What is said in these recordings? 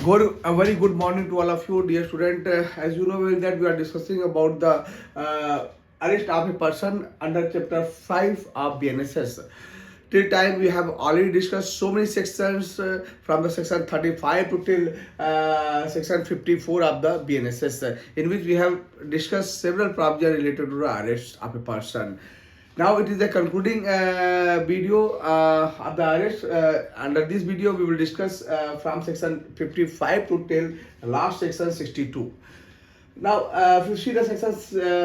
A very good morning to all of you, dear student. As you know well that we are discussing about the arrest of a person under chapter 5 of BNSS. Till time we have already discussed so many sections from the section 35 to till section 54 of the BNSS, in which we have discussed several problems related to the arrest of a person. Now it is the concluding video of the arrest. Under this video, we will discuss from section 55 to till last section 62. Now, if you see the section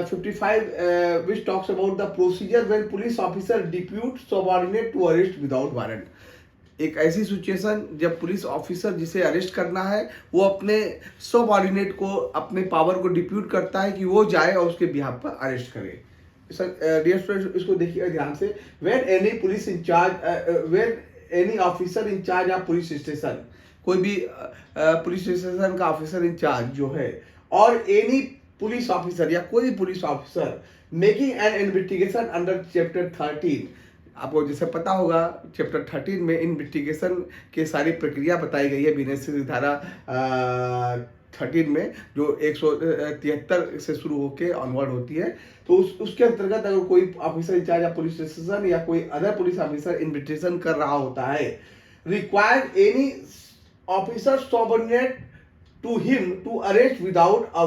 55, which talks about the procedure when police officer deputes subordinate to arrest without warrant. एक ऐसी situation जब police officer जिसे arrest करना है वो अपने subordinate को अपने पावर को डिप्यूट करता है कि वो जाए और उसके बिहाफ पर अरेस्ट करे. डियर स्टूडेंट्स, इसको देखिएगा ध्यान से. When any police in charge when any officer in charge of police station, कोई भी पुलिस स्टेशन का ऑफिसर इंचार्ज जो है, और एनी पुलिस ऑफिसर या कोई भी police officer making an investigation under chapter 13. आपको जैसे पता होगा चैप्टर 13 में इन्वेस्टिगेशन की सारी प्रक्रिया बताई गई है बीएनएसएस धारा 13 में, जो 173 से शुरू होकर ऑनवर्ड होती है. तो उसके अंतर्गत अगर कोई officer in charge of police station या कोई अदर पुलिस ऑफिसर इन्वेस्टिगेशन कर रहा होता है, required any officer subordinate to him to arrest without a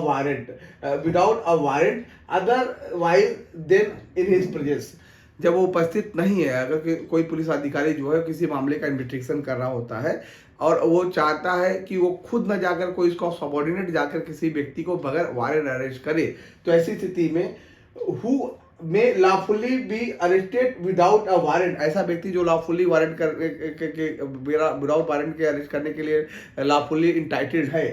warrant otherwise than in his presence. जब वो उपस्थित नहीं है, अगर कोई पुलिस अधिकारी जो है किसी मामले का इन्वेस्टिगेशन कर रहा होता है और वो चाहता है कि वो खुद न जाकर कोई इसका सबऑर्डिनेट जाकर किसी व्यक्ति को बगैर वारंट अरेस्ट करे, तो ऐसी स्थिति में who may lawfully be arrested without a warrant, ऐसा व्यक्ति जो लॉफुली वारंट विदाउट वारंट के अरेस्ट करने के लिए लॉफुली इंटाइटेड है,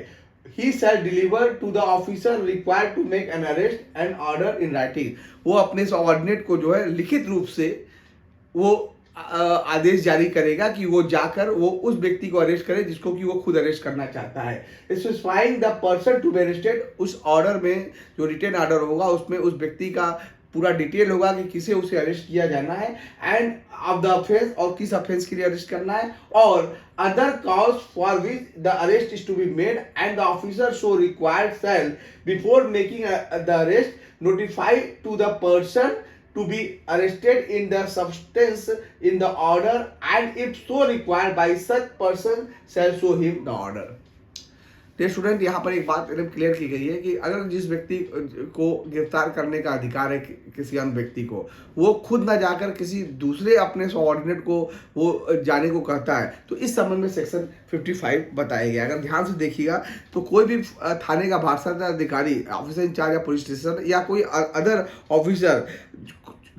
he shall deliver to the officer required to make an arrest and order in writing. वो अपने सबऑर्डिनेट को जो है लिखित रूप से वो आदेश जारी करेगा कि वो जाकर वो उस व्यक्ति को अरेस्ट करे जिसको कि वो खुद अरेस्ट करना चाहता है. Specifying the person to be arrested, उस ऑर्डर में जो रिटेन ऑर्डर होगा उसमें उस व्यक्ति का पूरा डिटेल होगा कि किसे उसे अरेस्ट किया जाना है, एंड ऑफ द ऑफेंस, और किस ऑफेंस के लिए अरेस्ट करना है, और other cause for which the arrest is to be made, and the officer so required shall before making the arrest notify to the person to be arrested in the substance in the order, and if so required by such person shall show him the order. तो student, यहाँ पर एक बात एकदम clear की गई है कि अगर जिस व्यक्ति को गिरफ्तार करने का अधिकार है किसी अन्य व्यक्ति को, वो खुद ना जाकर किसी दूसरे अपने सबऑर्डिनेट को वो जाने को कहता है, तो इस संबंध में सेक्शन 55 बताया गया. अगर ध्यान से देखिएगा तो कोई भी थाने का भारसात अधिकारी, ऑफिसर इंचार्ज या पुलिस स्टेशन या कोई अदर ऑफिसर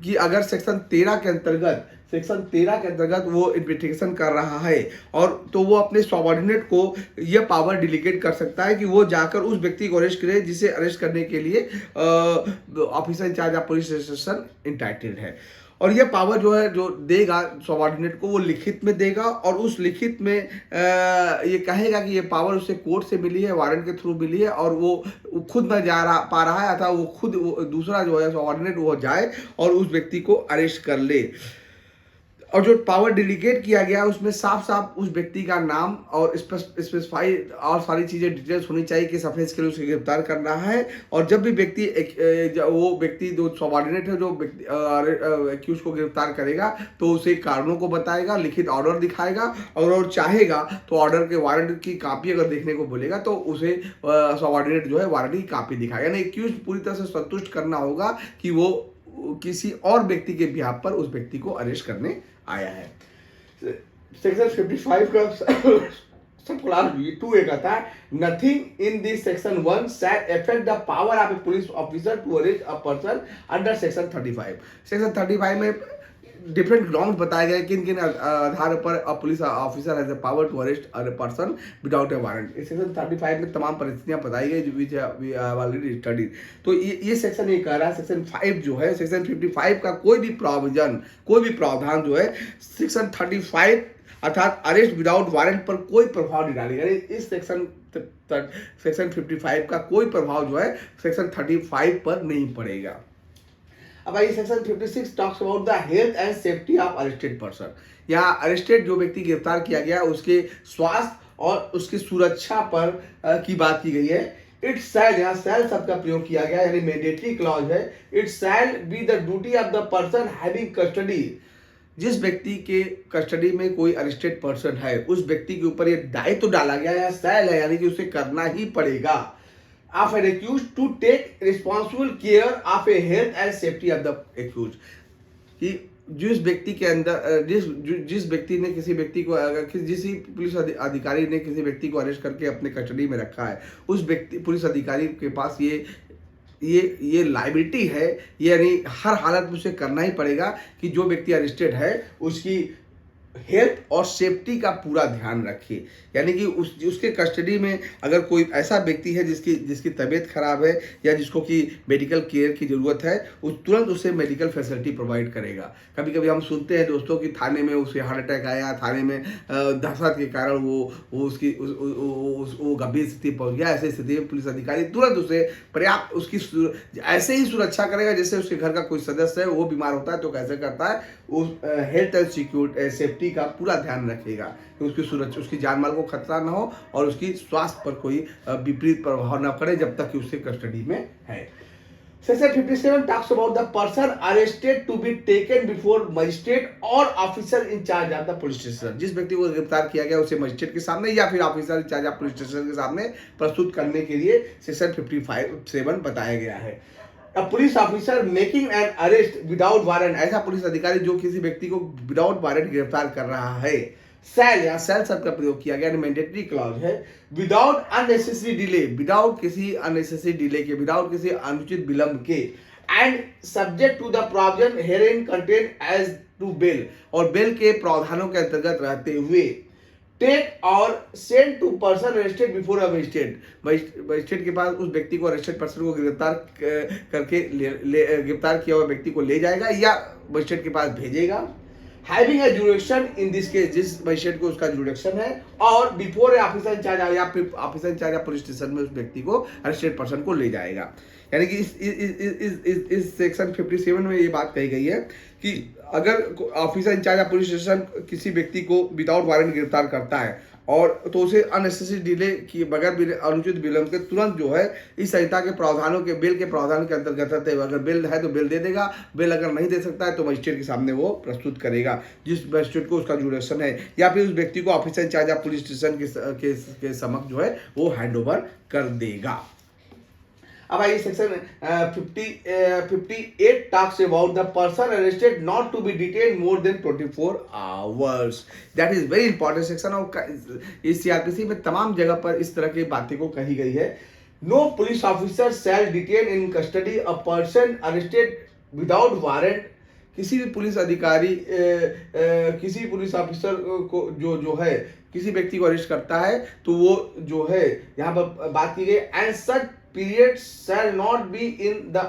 कि अगर सेक्शन 13 के अंतर्गत वो इन्वेस्टिगेशन कर रहा है, और तो वो अपने सबऑर्डिनेट को यह पावर डिलीगेट कर सकता है कि वो जाकर उस व्यक्ति को अरेस्ट करे जिसे अरेस्ट करने के लिए officer in charge of police station entitled है. और यह पावर जो है जो देगा सबऑर्डिनेट को, वो लिखित में देगा, और उस लिखित में ये कहेगा कि ये पावर उसे कोर्ट से मिली है, वारंट के थ्रू मिली है, और वो खुद न पा रहा है, अतः वो खुद दूसरा जो है सबऑर्डिनेट वो जाए और उस व्यक्ति को अरेस्ट कर ले. और जो पावर डेलीगेट किया गया उसमें साफ साफ उस व्यक्ति का नाम और स्पेसिफाई और सारी चीज़ें डिटेल्स होनी चाहिए कि ऑफेंस के लिए उसे गिरफ्तार कर रहा है. और जब भी व्यक्ति वो व्यक्ति जो सबऑर्डिनेट है जो एक्यूज को गिरफ्तार करेगा तो उसे कारणों को बताएगा, लिखित ऑर्डर दिखाएगा, और चाहेगा तो ऑर्डर के वारंट की कॉपी अगर देखने को बोलेगा तो उसे सबऑर्डिनेट जो है वारंट की कॉपी दिखाएगा. यानी एक्यूज पूरी तरह से संतुष्ट करना होगा कि वो किसी और व्यक्ति के बिहाफ पर उस व्यक्ति को अरेस्ट करने आया है. सेक्शन 55 का सब क्लास 2 एक आता है, nothing in this section 1 shall affect the power of a police officer to arrest a person under section 35. Section 35 में डिफरेंट ग्राउंड बताए गए किन किन आधार पर a police officer has the power to arrest a person without a warrant. इस section 35 में तमाम परिस्थितियां बताई गई which we have already studied. तो ये सेक्शन ये कह रहा है, सेक्शन 5 जो है, सेक्शन 55 का कोई भी प्रावधान जो है सेक्शन 35 अर्थात अरेस्ट विदाउट वारंट पर कोई प्रभाव नहीं डालेगा. इस सेक्शन 55 का कोई प्रभाव जो है सेक्शन 35 पर नहीं पड़ेगा. अब आइए section 56 talks about the health and safety of arrested person. यहाँ अरेस्टेड जो व्यक्ति गिरफ्तार किया गया उसके स्वास्थ्य और उसकी सुरक्षा पर की बात की गई है। इट शैल, यहाँ शैल शब्द का प्रयोग किया गया, यानी मैंडेटरी क्लॉज है। It shall be the duty of the person having custody, जिस व्यक्ति के कस्टडी में कोई अरेस्टेड पर्सन है उस व्यक्ति के ऊपर ये दायित्व तो डाला गया है, शैल है, यानी कि उसे करना ही पड़ेगा, of an accused to take responsible care of a health and safety of the accused, कि जिस व्यक्ति के अंदर जिस व्यक्ति ने किसी व्यक्ति को, अगर जिस पुलिस अधिकारी ने किसी व्यक्ति को अरेस्ट करके अपने कस्टडी में रखा है, उस व्यक्ति पुलिस अधिकारी के पास ये लायबिलिटी है, यानी हर हालत में उसे करना ही पड़ेगा कि जो व्यक्ति अरेस्टेड है उसकी हेल्थ और सेफ्टी का पूरा ध्यान रखे, यानी कि उसके कस्टडी में अगर कोई ऐसा व्यक्ति है जिसकी तबीयत खराब है या जिसको कि मेडिकल केयर की ज़रूरत है, उस तुरंत उसे मेडिकल फैसिलिटी प्रोवाइड करेगा। कभी कभी हम सुनते हैं दोस्तों कि थाने में उसे हार्ट अटैक आया, थाने में दहशत के कारण वो गंभीर स्थिति पहुंच गया, ऐसी स्थिति में पुलिस अधिकारी तुरंत उसे पर्याप्त उसकी ऐसे ही सुरक्षा करेगा जैसे उसके घर का कोई सदस्य है, वो बीमार होता है तो कैसे करता है, उस हेल्थ एंड सिक्योरिटी सेफ्टी का पूरा ध्यान रखेगा कि उसकी सुरक्षा, उसकी जान माल को खतरा ना हो और उसकी स्वास्थ्य पर कोई विपरीत प्रभाव ना पड़े जब तक कि उसके कस्टडी में है। Section 57 talks about the person arrested to be taken before magistrate और officer in charge of the police station, जिस व्यक्ति को गिरफ्तार किया गया उसे मजिस्ट्रेट के सामने या फिर officer in charge of police station के सामने प्रस्तुत करने के लिए सेक्शन 57 बताया गया है। Police officer making N arrest without warrant, ऐसा पुलिस अधिकारी जो किसी व्यक्ति को विदाउट वारंट गिरफ्तार कर रहा है, शैल या शैल शब्द का प्रयोग किया गया, मैंडेटरी क्लॉज है। विदाउट अननेसेसरी डिले, विदाउट किसी अननेसेसरी डिले के, विदाउट किसी अनुचित विलंब के, and subject to the provision herein contain as to bail, और बेल के प्रावधानों के अंतर्गत रहते हुए, टेक और send to person arrested before a magistrate, magistrate के पास उस व्यक्ति को, अरेस्टेड पर्सन को गिरफ्तार करके गिरफ्तार किया हुआ व्यक्ति को ले जाएगा या मजिस्ट्रेट के पास भेजेगा। Having a jurisdiction in this case, जिस मजिस्ट्रेट को उसका जुरिडिक्शन है, और बिफोर ऑफिसर इंचार्ज या फिर ऑफिसर इंचार्ज या पुलिस स्टेशन में उस व्यक्ति को, अरेस्टेड पर्सन को ले जाएगा। यानी कि इस सेक्शन 57 में ये बात कही गई है कि अगर ऑफिसर इंचार्ज या पुलिस स्टेशन किसी व्यक्ति को विदाउट वारंट गिरफ्तार करता है और तो उसे अननेसेसरी डिले किए बगैर अनुचित विलंब के तुरंत जो है इस संहिता के प्रावधानों के, बेल के प्रावधान के अंतर्गत रहते हुए, अगर बेल है तो बेल दे देगा, बेल अगर नहीं दे सकता है तो मजिस्ट्रेट के सामने वो प्रस्तुत करेगा जिस मजिस्ट्रेट को उसका जुरिडिक्शन है, या फिर उस व्यक्ति को ऑफिसर इंचार्ज या पुलिस स्टेशन के समक्ष जो है वो हैंड ओवर कर देगा। अब आइए section 58 talks about the person arrested not to be detain more than 24 hours, that is very important section. और इस सीआरपीसी में तमाम जगह पर इस तरह की बातें को कही गई है। No police officer shall detain in custody a person arrested without warrant, किसी भी पुलिस अधिकारी किसी पुलिस ऑफिसर को जो है किसी व्यक्ति को अरेस्ट करता है तो वो जो है यहाँ पर बात की गई, and such period shall not be in the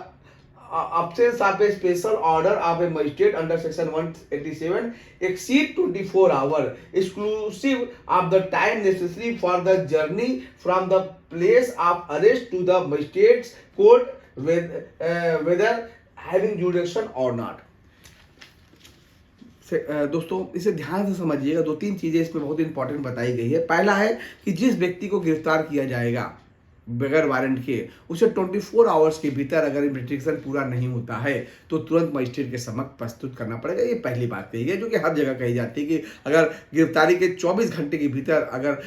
absence of a special order of a magistrate under section 187 exceed 24 hours exclusive of the time necessary for the journey from the place of arrest to the magistrate's court whether having jurisdiction or not। दोस्तों इसे ध्यान से समझिएगा, दो तीन चीजें इसमें बहुत इंपॉर्टेंट बताई गई है। पहला है कि जिस व्यक्ति को गिरफ्तार किया जाएगा बगैर वारंट के, उसे 24 आवर्स के भीतर अगर इन्वेस्टिगेशन पूरा नहीं होता है तो तुरंत मजिस्ट्रेट के समक्ष प्रस्तुत करना पड़ेगा। ये पहली बात कही है जो कि हर जगह कही जाती है कि अगर गिरफ्तारी के 24 घंटे के भीतर अगर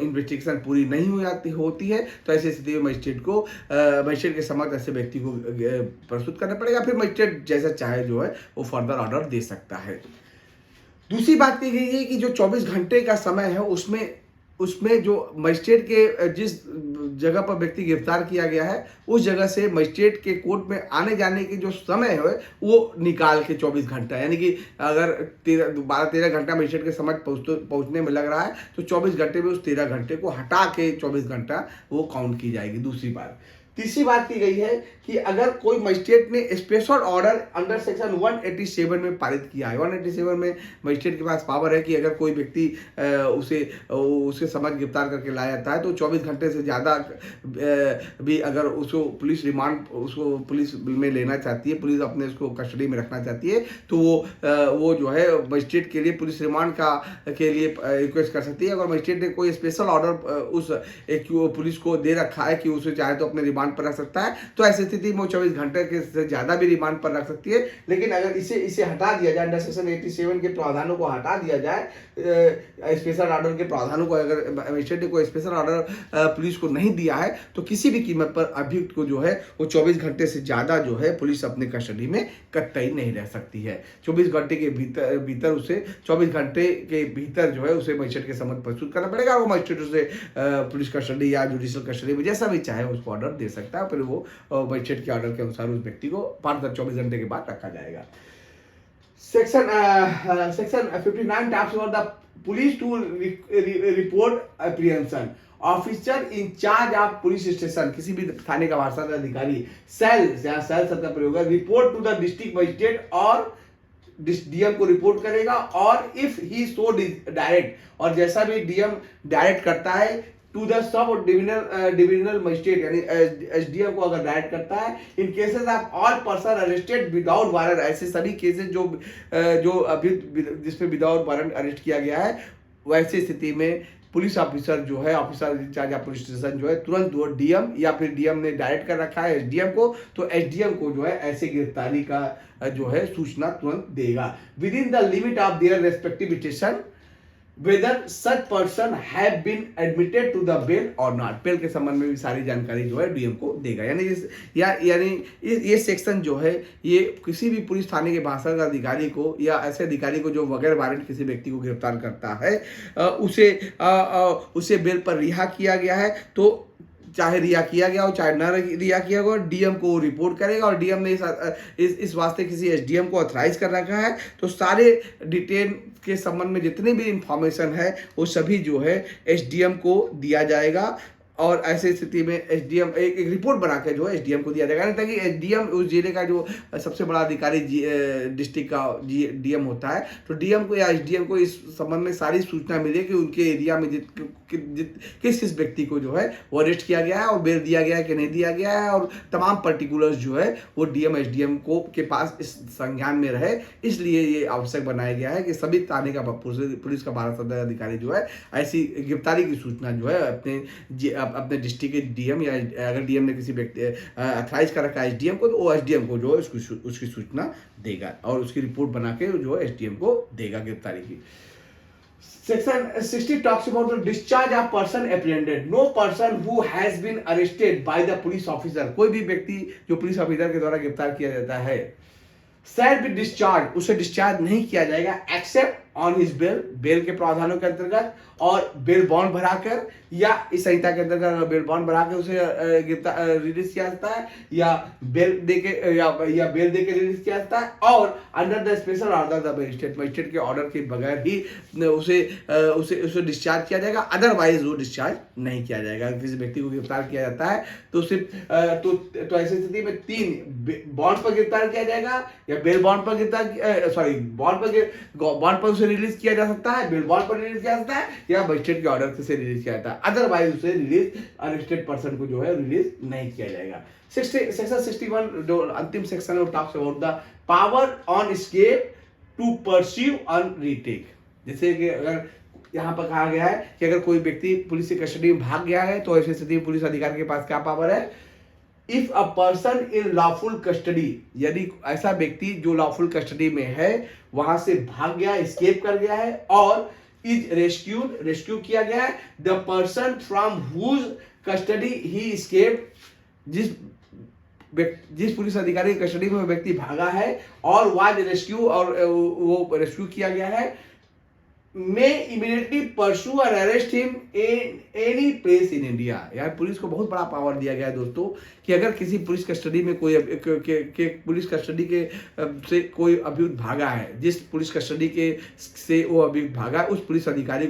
इन्वेस्टिगेशन पूरी नहीं होती है तो ऐसी स्थिति में मजिस्ट्रेट के समक्ष ऐसे व्यक्ति को प्रस्तुत करना पड़ेगा, फिर मजिस्ट्रेट जैसा चाहे जो है वो फर्दर ऑर्डर दे सकता है। दूसरी बात कही गई है कि जो 24 घंटे का समय है उसमें जो मजिस्ट्रेट के जिस जगह पर व्यक्ति गिरफ्तार किया गया है उस जगह से मजिस्ट्रेट के कोर्ट में आने जाने की जो समय है वो निकाल के 24 घंटा, यानी कि अगर 12-13 घंटा मजिस्ट्रेट के समझ पहुंचने में लग रहा है तो 24 घंटे में उस 13 घंटे को हटा के 24 घंटा वो काउंट की जाएगी। दूसरी बात। तीसरी बात की गई है कि अगर कोई मजिस्ट्रेट ने स्पेशल ऑर्डर अंडर सेक्शन 187 में पारित किया है, 187 में मजिस्ट्रेट के पास पावर है कि अगर कोई व्यक्ति उसे समझ गिरफ्तार करके लाया जाता है तो 24 घंटे से ज़्यादा भी अगर उसको पुलिस रिमांड उसको पुलिस में लेना चाहती है, पुलिस अपने उसको कस्टडी में रखना चाहती है, तो वो जो है मजिस्ट्रेट के लिए पुलिस रिमांड के लिए रिक्वेस्ट कर सकती है। अगर मजिस्ट्रेट ने कोई स्पेशल ऑर्डर उस पुलिस को दे रखा है कि उसे चाहे तो अपने रिमांड पर रख सकता है, तो ऐसी स्थिति में वो 24 घंटे के से ज़्यादा भी रिमांड पर रख सकती है। लेकिन अगर इसे हटा दिया जाए, अंडर सेक्शन 87 के प्रावधानों को हटा दिया जाए, स्पेशल ऑर्डर के प्रावधानों को, अगर मजिस्ट्रेट ने कोई स्पेशल ऑर्डर पुलिस को नहीं दिया है तो किसी भी कीमत पर अभियुक्त को जो है वो 24 घंटे से ज़्यादा जो है पुलिस अपने कस्टडी में कतई नहीं रह सकती है। 24 घंटे के भीतर उसे 24 घंटे के भीतर जो है उसे मजिस्ट्रेट के समक्ष प्रस्तुत करना पड़ेगा। वो मजिस्ट्रेट उसे पुलिस कस्टडी या जुडिशियल कस्टडी में जैसा भी चाहे उसको ऑर्डर दे सकता है, फिर वो मजिस्ट्रेट के ऑर्डर के अनुसार उस व्यक्ति को 24 घंटे के बाद रखा जाएगा। Section 59 talks about the police to report apprehension. Officer in charge of police station, किसी भी थाने का वारसात अधिकारी सेल शब्द का प्रयोग है, report to the district magistrate और डीएम को रिपोर्ट करेगा, और इफ ही सो डायरेक्ट, और जैसा भी डीएम डायरेक्ट करता है to the sub divisional magistrate यानी एसडीएम को अगर डायरेक्ट करता है, in cases of all person arrested without warrant, ऐसे सभी केसेस जो अभी जिसपे विदाउट वारंट अरेस्ट किया गया है, वैसी स्थिति में पुलिस ऑफिसर जो है, officer in charge of police station जो है, तुरंत वो डीएम या फिर डीएम ने डायरेक्ट कर रखा है एसडीएम को, तो एसडीएम को जो है ऐसे गिरफ्तारी का जो है सूचना तुरंत देगा with in the limit of their respective station whether such person have been admitted to the bail or not। Bail के संबंध में भी सारी जानकारी जो है डीएम को देगा। यानी ये सेक्शन जो है ये किसी भी पुलिस थाने के भाषण अधिकारी को या ऐसे अधिकारी को जो बगैर वारंट किसी व्यक्ति को गिरफ्तार करता है उसे बेल पर रिहा किया गया है, तो चाहे रिहा किया गया हो चाहे न रिहा किया हो, डीएम को रिपोर्ट करेगा, और डीएम ने इस वास्ते किसी एसडीएम को ऑथराइज कर रखा है, तो सारे डिटेल के संबंध में जितनी भी इंफॉर्मेशन है वो सभी जो है एसडीएम को दिया जाएगा। और ऐसी स्थिति में एसडीएम एक रिपोर्ट बना के जो है एसडीएम को दिया जाएगा, नहीं ताकि एसडीएम उस जिले का जो सबसे बड़ा अधिकारी डिस्ट्रिक्ट का डीएम होता है, तो डीएम को या एसडीएम को इस संबंध में सारी सूचना मिले कि उनके एरिया में किस व्यक्ति को जो है वो अरेस्ट किया गया है और बेल दिया गया है कि नहीं दिया गया है, और तमाम पर्टिकुलर्स जो है वो डीएम एसडीएम को के पास इस संज्ञान में रहे। इसलिए ये आवश्यक बनाया गया है कि सभी थाने का पुलिस का 12 सदस्य अधिकारी जो है ऐसी गिरफ्तारी की सूचना जो है अपने डिस्ट्रिक्ट के डीएम या अगर डीएम ने किसी व्यक्ति अथराइज कर रखा है एसडीएम को, तो वो एसडीएम को जो है उसकी सूचना देगा और उसकी रिपोर्ट बना के जो है एसडीएम को देगा गिरफ्तारी की। Section 60 talks about the discharge of person apprehended. No person who has been arrested by the police officer, कोई भी व्यक्ति जो पुलिस ऑफिसर के द्वारा गिरफ्तार किया जाता है, shall be discharged, उसे डिस्चार्ज नहीं किया जाएगा except on his bail, bail के प्रावधानों के अंतर्गत, और बेल बॉन्ड भराकर या इस संहिता के अंतर्गत बेल बॉन्ड भराकर उसे रिलीज किया जाता है, या बेल देके या बेल देके रिलीज किया जाता है, और under the special order the magistrate के ऑर्डर के बगैर ही उसे डिस्चार्ज किया जाएगा, अदरवाइज वो डिस्चार्ज नहीं किया जाएगा। किसी व्यक्ति को गिरफ्तार किया जाता है तो सिर्फ तो ऐसी स्थिति में 3 बॉन्ड पर गिरफ्तार किया जाएगा, या बेल बॉन्ड पर बॉन्ड पर उसे रिलीज किया जा सकता है, बेल बॉन्ड पर रिलीज किया जा सकता है, या मजिस्ट्रेट के ऑर्डर से रिलीज किया जाता है, अदरवाइज उसे रिलीज अरेस्टेड पर्सन को जो है रिलीज नहीं किया जाएगा। सेक्शन 61 जो अंतिम सेक्शन है वो talks about the power on escape to pursue on retake. जैसे कि अगर यहाँ पर कहा गया है कि अगर कोई व्यक्ति पुलिस की कस्टडी में भाग गया है तो ऐसी स्थिति में पुलिस अधिकारी के पास क्या पावर है, if a person in lawful custody, यदि ऐसा व्यक्ति जो लॉफुल कस्टडी में है वहां से भाग गया, एस्केप कर गया है, और इज रेस्क्यू किया गया है, the person from whose custody he escape, जिस पुलिस अधिकारी की कस्टडी में व्यक्ति भागा है और वाज रेस्क्यू, और वो रेस्क्यू किया गया है, the person from whose custody he escape, जिस पुलिस अधिकारी की कस्टडी में व्यक्ति भागा है और वाज रेस्क्यू किया गया है, the person from whose custody he escape, जिस पुलिस अधिकारी की कस्टडी में व्यक्ति भागा है और was rescue may immediately pursue and arrest him in any place in India। यार पुलिस को बहुत बड़ा पावर दिया गया है दोस्तों कि अगर किसी पुलिस कस्टडी में कोई पुलिस कस्टडी के से कोई अभियुक्त भागा है, जिस पुलिस कस्टडी के से वो अभियुक्त भागा है, उस पुलिस अधिकारी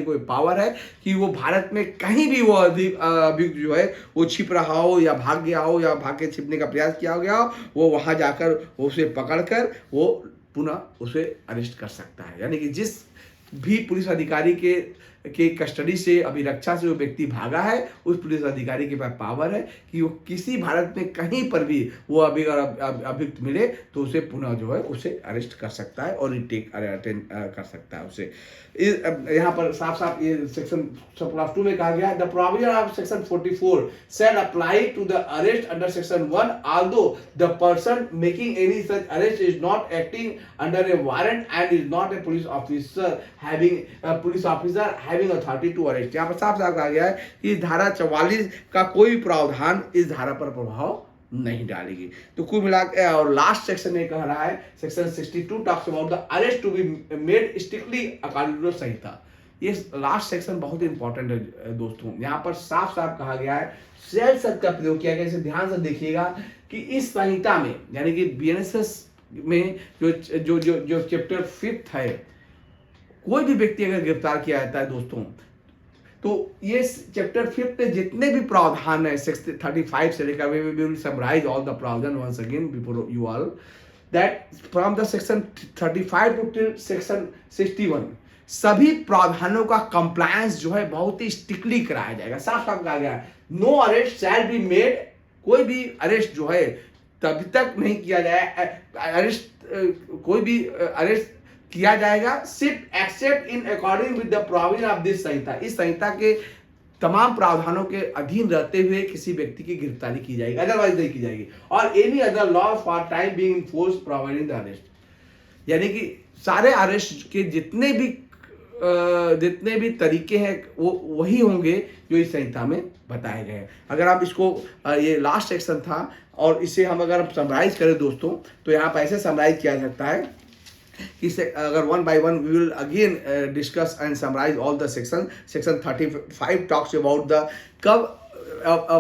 को पावर है कि वो भारत में कहीं भी वो अभियुक्त जो है वो छिप रहा हो या भाग गया हो या भाग के छिपने का प्रयास किया गया हो, वो वहां जाकर उसे पकड़कर वो पुनः उसे अरेस्ट कर सकता है। यानी कि जिस भी पुलिस अधिकारी के कस्टडी से अभिरक्षा से वो व्यक्ति भागा है, उस पुलिस अधिकारी के पास पावर है कि वो किसी भारत में कहीं पर भी वो अभियुक्त मिले तो उसे पुनः जो है उसे अरेस्ट कर सकता है और रिटेक अटेंड कर सकता है उसे। यहाँ पर साफ साफ ये सेक्शन 2 में कहा गया है, the provision of section 44 shall apply to the arrest under section 1 although the person making any such arrest is not acting under a warrant and is not a police officer having authority to arrest। यहाँ पर साफ साफ कहा गया है कि धारा 44 का कोई प्रावधान इस धारा पर प्रभाव नहीं डालेगी। तो कुल मिला के और लास्ट सेक्शन में कह रहा है, section 62 talks about the arrest to be made strictly according to संहिता। ये लास्ट सेक्शन बहुत इंपॉर्टेंट है दोस्तों। यहाँ पर साफ साफ कहा गया है, सेल शब्द का प्रयोग किया गया। इसे ध्यान से देखिएगा कि इस संहिता में यानी कि बीएनएसएस में जो चैप्टर 5 है, कोई भी व्यक्ति अगर गिरफ्तार किया जाता है दोस्तों, तो ये चैप्टर 5 में जितने भी प्रावधान है 35 से लेकर, we will summarise all the प्रावधान once again before you all, that from the section 35 to section 61 सभी प्रावधानों का कंप्लायंस जो है बहुत ही स्ट्रिक्टली कराया जाएगा। साफ साफ कहा गया है, no arrest shall be made, कोई भी अरेस्ट जो है तभी तक नहीं किया जाए, कोई भी अरेस्ट किया जाएगा सिर्फ except in according with the provision of this संहिता। इस संहिता के तमाम प्रावधानों के अधीन रहते हुए किसी व्यक्ति की गिरफ्तारी की जाएगी, अदरवाइज नहीं की जाएगी। और any other law for time being enforce providing the arrest, यानी कि सारे अरेस्ट के जितने भी तरीके हैं वो वही होंगे जो इस संहिता में बताए गए हैं। अगर आप इसको ये लास्ट सेक्शन था और इसे हम अगर समराइज करें दोस्तों, तो यहाँ पर ऐसे समराइज किया जा सकता है कि अगर one by one we will again discuss and summarise all the section. Section 35 talks about the कब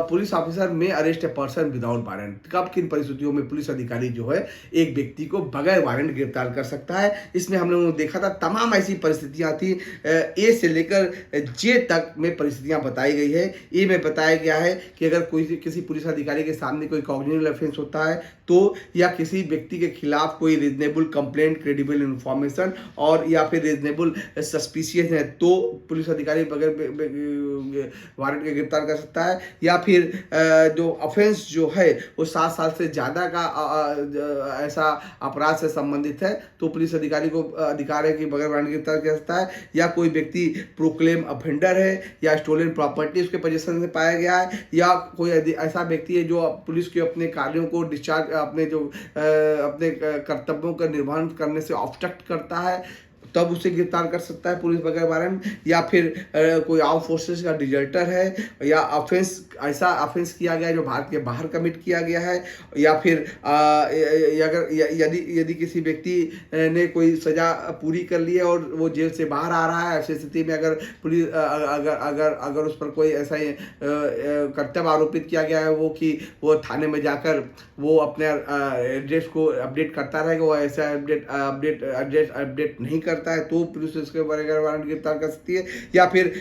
police officer may arrest a person without warrant, कब किन परिस्थितियों में पुलिस अधिकारी जो है एक व्यक्ति को बगैर वारंट गिरफ्तार कर सकता है। इसमें हम लोगों ने देखा था तमाम ऐसी परिस्थितियां थी, ए से लेकर जे तक में परिस्थितियां बताई गई है। ए में बताया गया है कि अगर किसी पुलिस अधिकारी के सामने कोई कॉग्निटिव ऑफेंस होता है तो, या किसी व्यक्ति के खिलाफ कोई रीजनेबल कंप्लेंट, क्रेडिबल इंफॉर्मेशन और या फिर रीजनेबल सस्पिशियस है तो पुलिस अधिकारी बगैर वारंट के गिरफ्तार कर सकता है। या फिर जो ऑफेंस जो है वो 7 साल से ज़्यादा का ऐसा अपराध से संबंधित है तो पुलिस अधिकारी को अधिकार है कि बगैर वारंट गिरफ्तार कर सकता है। या कोई व्यक्ति प्रोक्लेम ऑफेंडर है या स्टोलन प्रॉपर्टी उसके पोजीशन से पाया गया है, या कोई ऐसा व्यक्ति है जो पुलिस के अपने कार्यों को डिस्चार्ज अपने कर्तव्यों का निर्वहन करने से ऑब्स्ट्रक्ट करता है, तब उसे गिरफ्तार कर सकता है पुलिस बगैर वारंट। या फिर कोई आर्म फोर्सेस का डिजर्टर है या ऐसा ऑफेंस किया गया है जो भारत के बाहर कमिट किया गया है, या फिर यदि किसी व्यक्ति ने कोई सजा पूरी कर ली है और वो जेल से बाहर आ रहा है, ऐसी स्थिति में अगर पुलिस अगर उस पर कोई ऐसा कर्तव्य आरोपित किया गया है वो कि वो थाने में जाकर वो अपने एड्रेस को अपडेट करता रहेगा, वो ऐसा अपडेट नहीं करता है तो पुलिस उसके बगैर वारंट गिरफ्तार कर सकती है। या फिर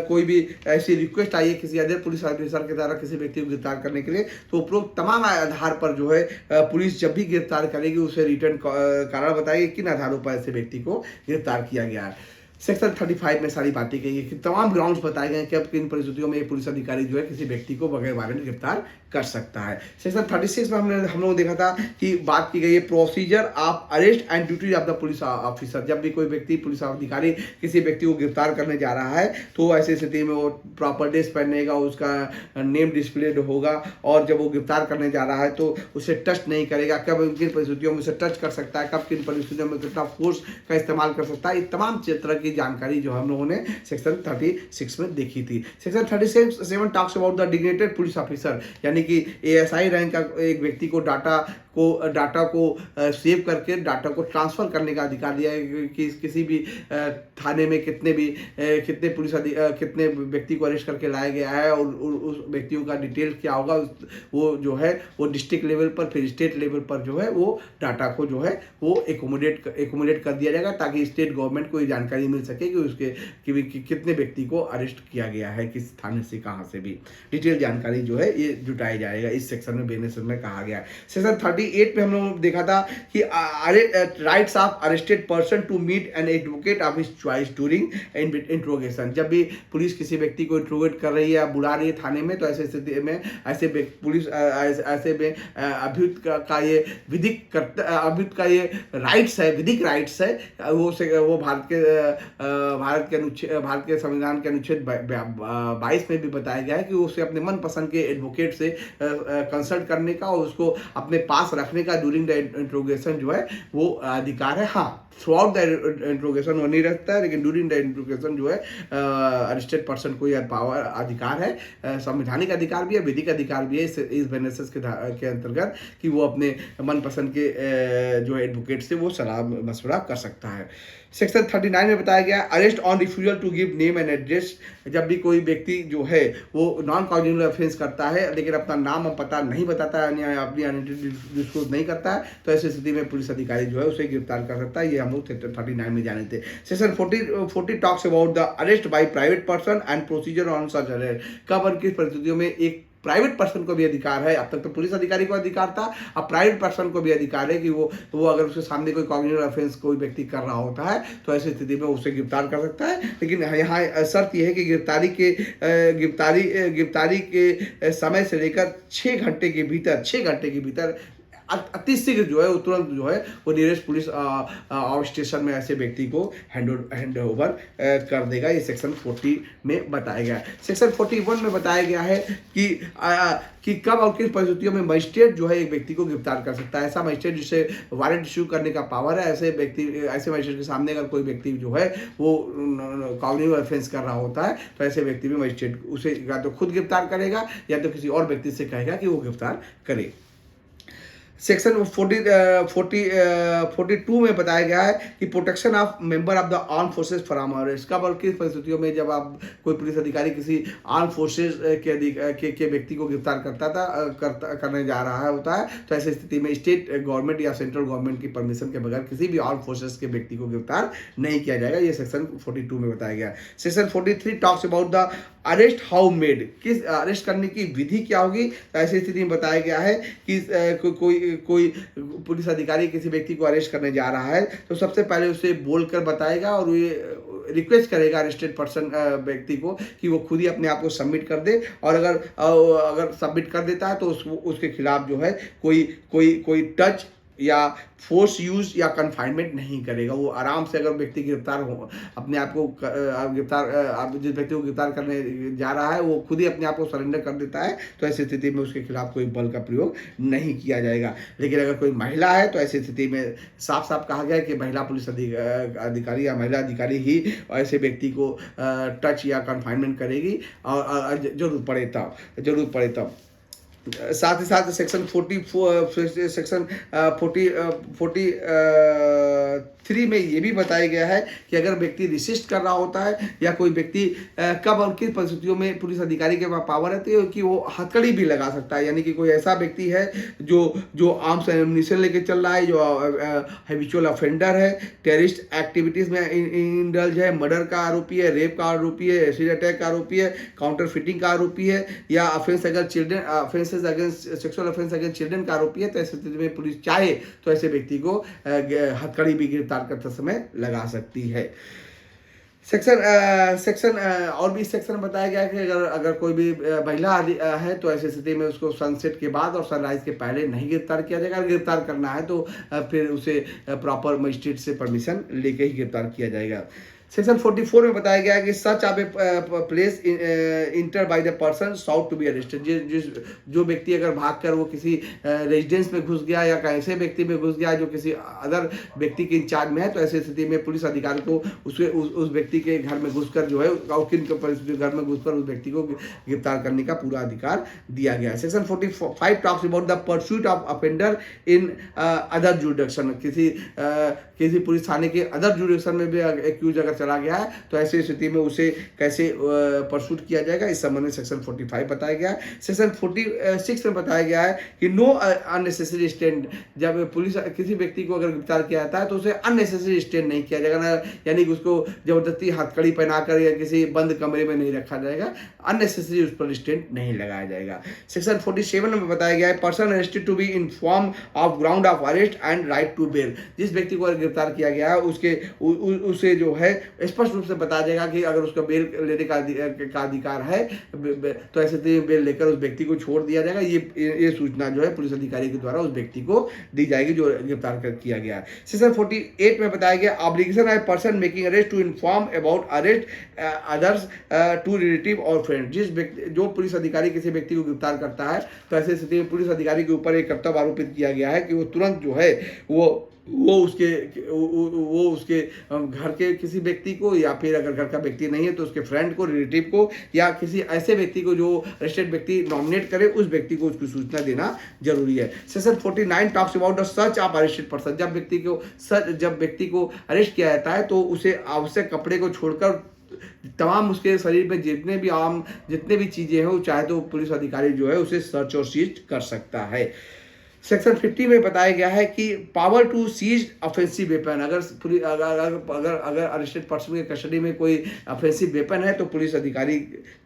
कोई भी ऐसी रिक्वेस्ट आई है किसी अदर पुलिस ऑफिसर के द्वारा किसी व्यक्ति को गिरफ्तार करने के लिए, तो उपरोक्त तमाम आधार पर जो है पुलिस जब भी गिरफ्तार करेगी उसे रिटर्न कारण बताएगी किन आधारों पर ऐसे व्यक्ति को गिरफ्तार किया गया है। सेक्शन 35 में सारी बातें कही है कि तमाम ग्राउंड्स बताए गए हैं कि अब किन परिस्थितियों में पुलिस अधिकारी जो है किसी व्यक्ति को बगैर वारंट गिरफ्तार कर सकता है। सेक्शन 36 में हम लोग देखा था कि बात की गई है procedure of arrest and duty of the police officer. जब भी कोई व्यक्ति पुलिस अधिकारी किसी व्यक्ति को गिरफ्तार करने जा रहा है तो ऐसी स्थिति में वो प्रॉपर ड्रेस पहनेगा, उसका नेम डिस्प्लेड होगा, और जब वो गिरफ्तार करने जा रहा है तो उसे टच नहीं करेगा, कब किन परिस्थितियों में उसे टच कर सकता है, कब किन परिस्थितियों में कितना फोर्स का इस्तेमाल कर सकता है, ये तमाम तरह की जानकारी जो हम लोगों ने सेक्शन 36 में देखी थी। Section 37 talks about the designated police officer, यानी कि एएसआई रैंक का एक व्यक्ति को डाटा डाटा को सेव करके डाटा को ट्रांसफ़र करने का अधिकार दिया है कि किसी भी थाने में कितने कितने व्यक्ति को अरेस्ट करके लाया गया है और उस व्यक्तियों का डिटेल क्या होगा, वो जो है वो डिस्ट्रिक्ट लेवल पर फिर स्टेट लेवल पर जो है वो डाटा को जो है वो एकोमोडेट कर दिया जाएगा, ताकि स्टेट गवर्नमेंट को ये जानकारी मिल सके कि उसके कि कितने व्यक्ति को अरेस्ट किया गया है, किस थाने से कहाँ से भी डिटेल जानकारी जो है ये जुटाया जाएगा। इस सेक्शन में बेनिफिट में कहा गया है। सेक्शन 38 में हम लोग देखा था कि rights of arrested person to meet an advocate of his choice during interrogation. जब भी पुलिस किसी व्यक्ति को इंट्रोगेट कर रही है या बुला रही है थाने में, तो ऐसे स्थिति में पुलिस ऐसे में अभियुक्त का ये अभियुक्त का ये राइट्स है, विधिक राइट्स है, वो भारत के संविधान के अनुच्छेद 22 में भी बताया गया है कि उसे अपने मनपसंद के एडवोकेट से कंसल्ट करने का और उसको अपने पास रखने का ड्यूरिंग द इंट्रोगेशन जो है वो अधिकार है। हाँ, थ्रू आउट द इंट्रोगेशन वो नहीं रखता है, लेकिन ड्यूरिंग द इंट्रोगेशन जो है अरेस्टेड पर्सन को यह पावर अधिकार है, संवैधानिक अधिकार भी है, विधिक अधिकार भी है इस बेनिफिट्स के अंतर्गत कि वो अपने मनपसंद के जो एडवोकेट से वो सलाह मशवरा कर सकता है। सेक्शन 39 में बताया गया arrest on refusal to give name and address. जब भी कोई व्यक्ति जो है वो नॉन कॉग्निटिव ऑफेंस करता है लेकिन अपना नाम और पता नहीं बताता है, अपनी आइडेंटिटी डिस्क्लोज नहीं करता है, तो ऐसी स्थिति में पुलिस अधिकारी जो है उसे गिरफ्तार कर सकता है। ये हम लोग 39 में जाने थे। Section 40 talks about the arrest by private person and procedure on such arrest. कब और किस परिस्थितियों में एक प्राइवेट पर्सन को भी अधिकार है, अब तक तो पुलिस अधिकारी को अधिकार था, अब प्राइवेट पर्सन को भी अधिकार है कि वो अगर उसके सामने कोई कॉग्निटिव ऑफेंस कोई व्यक्ति कर रहा होता है तो ऐसी स्थिति में उसे गिरफ्तार कर सकता है। लेकिन यहाँ शर्त यह है कि गिरफ्तारी के समय से लेकर 6 घंटे के भीतर अतिशीघ्र जो है वो तुरंत जो है वो नियरेस्ट पुलिस आउट स्टेशन में ऐसे व्यक्ति को हैंड ओवर कर देगा। ये सेक्शन 40 में बताया गया है। सेक्शन 41 में बताया गया है कि कब और किस परिस्थितियों में मजिस्ट्रेट जो है एक व्यक्ति को गिरफ्तार कर सकता है। ऐसा मजिस्ट्रेट जिसे वारंट इश्यू करने का पावर है, ऐसे मजिस्ट्रेट के सामने अगर कोई व्यक्ति जो है वो कॉग्निटिव ऑफेंस कर रहा होता है तो ऐसे व्यक्ति में मजिस्ट्रेट उसे या तो खुद गिरफ्तार करेगा या तो किसी और व्यक्ति से कहेगा कि वो गिरफ्तार करे। सेक्शन 42 में बताया गया है कि protection of member of the arm forces from arrest. कब और किस परिस्थितियों में जब आप कोई पुलिस अधिकारी किसी आर्म फोर्सेस के व्यक्ति को गिरफ्तार करने जा रहा होता है तो ऐसी स्थिति में स्टेट गवर्नमेंट या सेंट्रल गवर्नमेंट की परमिशन के बगैर किसी भी आर्म फोर्सेस के व्यक्ति को गिरफ्तार नहीं किया जाएगा। ये सेक्शन 42 में बताया गया है। Section 43 talks about the arrest how made. किस अरेस्ट करने की विधि क्या होगी, तो ऐसी स्थिति में बताया गया है कि कोई पुलिस अधिकारी किसी व्यक्ति को अरेस्ट करने जा रहा है तो सबसे पहले उसे बोलकर बताएगा और ये रिक्वेस्ट करेगा अरेस्टेड पर्सन व्यक्ति को कि वो खुद ही अपने आप को सबमिट कर दे, और अगर सबमिट कर देता है तो उसके खिलाफ जो है कोई टच या फोर्स यूज या कन्फाइनमेंट नहीं करेगा। वो आराम से अगर व्यक्ति गिरफ्तार हो अपने आप को जिस व्यक्ति को गिरफ्तार करने जा रहा है वो खुद ही अपने आप को सरेंडर कर देता है तो ऐसी स्थिति में उसके खिलाफ कोई बल का प्रयोग नहीं किया जाएगा। लेकिन अगर कोई महिला है तो ऐसी स्थिति में साफ साफ कहा गया है कि महिला पुलिस अधिकारी या महिला अधिकारी ही ऐसे व्यक्ति को टच या कन्फाइनमेंट करेगी और जरूरत पड़े तब। साथ ही साथ सेक्शन 43 में ये भी बताया गया है कि अगर व्यक्ति रिसिस्ट कर रहा होता है या कोई व्यक्ति कब और किस परिस्थितियों में पुलिस अधिकारी के पास पावर रहती है कि वो हथकड़ी भी लगा सकता है। यानी कि कोई ऐसा व्यक्ति है जो आर्म्स एम्युनिशन लेके चल रहा है, जो हैबिचुअल ऑफेंडर है, टेररिस्ट एक्टिविटीज में इंडल्ज है, मर्डर का आरोपी है, रेप का आरोपी है, एसिड अटैक का आरोपी है, काउंटर फिटिंग का आरोपी है या सेक्सुअल ऑफेंस अगेंस्ट चिल्ड्रन का आरोपी है, तो ऐसे स्थिति में पुलिस चाहे तो ऐसे व्यक्ति को हथकड़ी भी गिरफ्तार करते समय लगा सकती है। सेक्शन और भी सेक्शन बताया गया है कि अगर कोई भी महिला है तो ऐसी स्थिति में उसको सनसेट के बाद और सनराइज के पहले नहीं गिरफ्तार किया जाएगा। अगर गिरफ्तार करना है तो फिर उसे प्रॉपर मजिस्ट्रेट से परमिशन लेके ही गिरफ्तार किया जाएगा। सेक्शन 44 में बताया गया है कि such of a place enter by the person sought to be arrested, जो व्यक्ति अगर भागकर वो किसी रेजिडेंस में घुस गया या ऐसे व्यक्ति में घुस गया जो किसी अदर व्यक्ति के इंचार्ज में है, तो ऐसी स्थिति में पुलिस अधिकारी को उस व्यक्ति के घर में घुसकर जो है घर में घुसकर उस व्यक्ति को गिरफ्तार करने का पूरा अधिकार दिया गया है। Section 45 talks about the pursuit of offender in other jurisdiction, किसी पुलिस थाने के अदर जुरिडिक्शन में भी एक्यूज अगर चला गया है तो ऐसी स्थिति में उसे कैसे परसूट किया जाएगा, इस संबंध में सेक्शन 45 बताया गया है। सेक्शन 46 में बताया गया है कि नो अननेसेसरी स्टैंड, जब पुलिस किसी व्यक्ति को अगर गिरफ्तार किया जाता है तो उसे अननेसेसरी स्टैंड नहीं किया जाएगा, यानी कि उसको जबरदस्ती हथकड़ी पहनाकर या किसी बंद कमरे में नहीं रखा जाएगा, अननेसेसरी उस पर स्टैंड नहीं लगाया जाएगा। सेक्शन 47 में बताया गया है person arrested to be inform of ground of arrest and right to bail, जिस व्यक्ति को गिरफ्तार किया गया है उसे जो है स्पष्ट रूप से बताया जाएगा कि अगर उसका बेल लेने का अधिकार है तो ऐसे बेल लेकर उस व्यक्ति को छोड़ दिया जाएगा। ये सूचना जो है पुलिस अधिकारी के द्वारा उस व्यक्ति को दी जाएगी जो गिरफ्तार किया गया है। सेक्शन 48 में बताया गया obligation of person making arrest to inform about arrest others to relative और फ्रेंड, जो पुलिस अधिकारी किसी व्यक्ति को गिरफ्तार करता है तो ऐसी स्थिति में पुलिस अधिकारी के ऊपर एक कर्तव्य आरोपित किया गया है कि वो तुरंत जो है वो उसके घर के किसी व्यक्ति को या फिर अगर घर का व्यक्ति नहीं है तो उसके फ्रेंड को, रिलेटिव को या किसी ऐसे व्यक्ति को जो अरेस्टेड व्यक्ति नॉमिनेट करे उस व्यक्ति को उसकी सूचना देना जरूरी है। Section 49 talks about the search of arrested person, जब व्यक्ति को अरेस्ट किया जाता है तो उसे आवश्यक कपड़े को छोड़कर तमाम उसके शरीर में जितने भी चीजें हैं वो चाहे तो पुलिस अधिकारी जो है उसे सर्च और सीज कर सकता है। सेक्शन 50 में बताया गया है कि power to seize offensive weapon, अगर अरेस्टेड पर्सन के कस्टडी में कोई ऑफेंसिव वेपन है तो पुलिस अधिकारी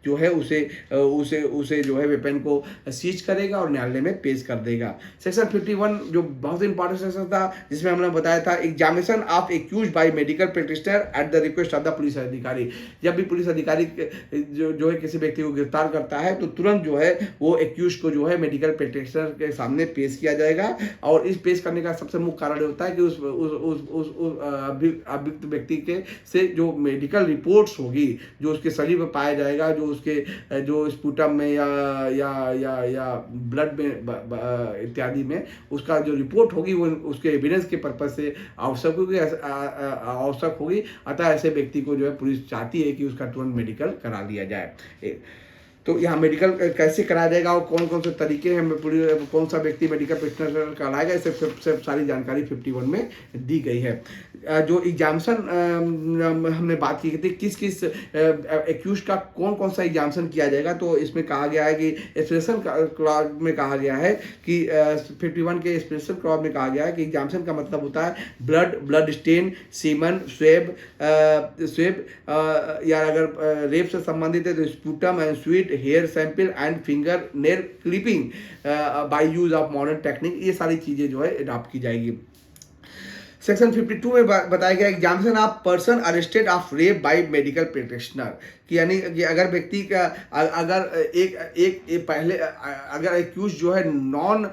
जो है उसे जो है वेपन को सीज करेगा और न्यायालय में पेश कर देगा। सेक्शन 51 जो बहुत इंपॉर्टेंट सेक्शन था जिसमें हमने बताया था examination of accused by medical practitioner at the request of the police अधिकारी, जब भी पुलिस अधिकारी जो है किसी व्यक्ति को गिरफ्तार करता है तो तुरंत जो है वो एक्यूज को जो है मेडिकल प्रैक्टिशनर के सामने पेश किया जाएगा। और इस पेश करने का सबसे मुख्य कारण होता है कि उस अभियुक्त व्यक्ति के से जो मेडिकल रिपोर्ट्स होगी, जो उसके शरीर में पाया जाएगा, जो स्पूटम में या ब्लड में इत्यादि में उसका जो रिपोर्ट होगी वो उसके एविडेंस के पर्पज से आवश्यक होगी। अतः ऐसे व्यक्ति को जो है पुलिस चाहती है कि उसका तुरंत मेडिकल करा लिया जाए। तो यहाँ मेडिकल कैसे कराया जाएगा और कौन कौन से तरीके हैं, कौन सा व्यक्ति मेडिकल प्रैक्टिशनर कराएगा, इसे सब सारी जानकारी 51 में दी गई है। जो एग्जामिनेशन हमने बात की थी किस एक्यूज का कौन कौन सा एग्जामिनेशन किया जाएगा, तो इसमें कहा गया है कि एक्सप्रेशन क्लॉज में कहा गया है कि 51 के एक्सप्रेशन क्लॉज में कहा गया है कि एग्जामिनेशन का मतलब होता है ब्लड स्टेन, सीमन, स्वेब या अगर रेप से संबंधित है तो sputum and sweat, hair sample and finger nail clipping by use of modern technique, ये सारी चीजें जो है अडॉप्ट की जाएगी। सेक्शन 52 में बताया गया examination of person arrested of rape by medical practitioner, कि यानी कि अगर व्यक्ति का अगर एक पहले अगर एक्यूज जो है नॉन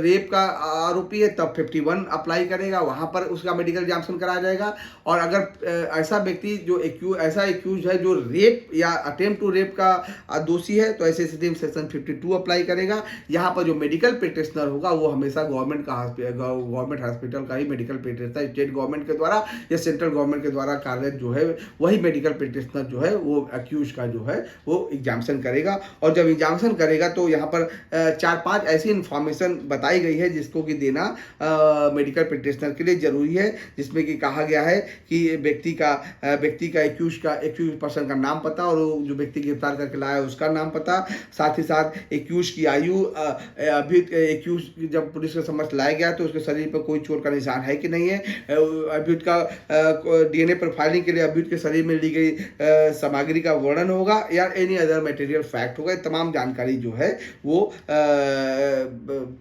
रेप का आरोपी है तब 51 अप्लाई करेगा, वहां पर उसका मेडिकल एग्जामिनेशन कराया जाएगा। और अगर ऐसा व्यक्ति जो ऐसा एक्यूज है जो रेप या अटेम्प्ट टू रेप का दोषी है तो ऐसे स्थिति में सेक्शन 52 अप्लाई करेगा। यहाँ पर जो मेडिकल प्रैक्टिशनर होगा वो हमेशा गवर्नमेंट हॉस्पिटल का ही मेडिकल प्रैक्टिशनर, स्टेट गवर्नमेंट के द्वारा या सेंट्रल गवर्नमेंट के द्वारा कार्यरत जो है वही मेडिकल प्रैक्टिशनर जो है वो एक्यूज का जो है वो एग्जामिनेशन करेगा। और जब एग्जामिनेशन करेगा तो यहाँ पर 4-5 ऐसी इंफॉर्मेशन बताई गई है जिसको कि देना मेडिकल प्रैक्टिशनर के लिए जरूरी है, जिसमें कि कहा गया है कि व्यक्ति का एक्यूज पर्सन का नाम पता और जो व्यक्ति गिरफ्तार करके लाया उसका नाम पता, साथ ही साथ एक्यूज की आयु, अभी एक्यूज जब पुलिस के समक्ष लाया गया तो उसके शरीर पर कोई चोट का निशान है कि नहीं है, अभियुक्त का डीएनए प्रोफाइलिंग के लिए अभियुक्त के शरीर में ली गई सामग्री का वर्णन होगा या एनी अदर मटेरियल फैक्ट होगा। तमाम जानकारी जो है वो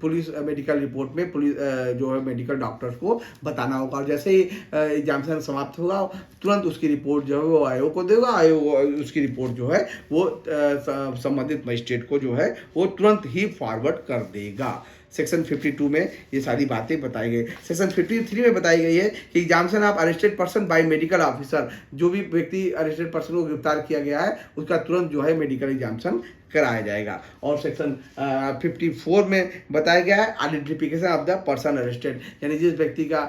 पुलिस मेडिकल रिपोर्ट में पुलिस जो है मेडिकल डॉक्टर्स को बताना होगा। और जैसे ही एग्जामिनेशन समाप्त होगा तुरंत उसकी रिपोर्ट जो है वो आयोग को देगा, आयोग उसकी रिपोर्ट जो है वो संबंधित मजिस्ट्रेट को जो है वो तुरंत ही फॉरवर्ड कर देगा। सेक्शन 52 में ये सारी बातें बताई गई। सेक्शन 53 में बताई गई है कि examination of arrested person by medical officer, जो भी व्यक्ति अरेस्टेड पर्सन को गिरफ्तार किया गया है उसका तुरंत जो है मेडिकल एग्जामिनेशन कराया जाएगा। और सेक्शन 54 में बताया गया है identification of the person arrested, यानी जिस व्यक्ति का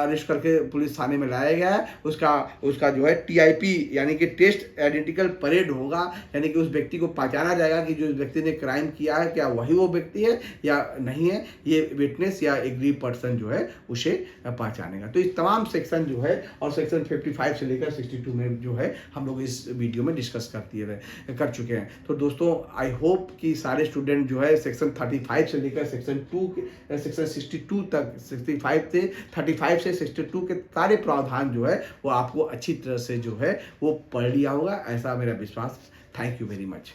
अरेस्ट करके पुलिस थाने में लाया गया है उसका जो है TIP यानी कि टेस्ट आइडेंटिकल परेड होगा, यानी कि उस व्यक्ति को पहचाना जाएगा कि जो व्यक्ति ने क्राइम किया है क्या वही वो व्यक्ति है या नहीं है, ये विटनेस या एग्री पर्सन जो है उसे पहचानेगा। तो इस तमाम सेक्शन जो है और सेक्शन 55 से लेकर 62 में जो है हम लोग इस वीडियो में डिस्कस कर चुके हैं। तो दोस्तों आई होप कि सारे स्टूडेंट जो है सेक्शन 35 से लेकर सेक्शन 62 तक 65 से 35 से 62 के सारे प्रावधान जो है वो आपको अच्छी तरह से जो है वो पढ़ लिया होगा, ऐसा मेरा विश्वास। Thank you very much.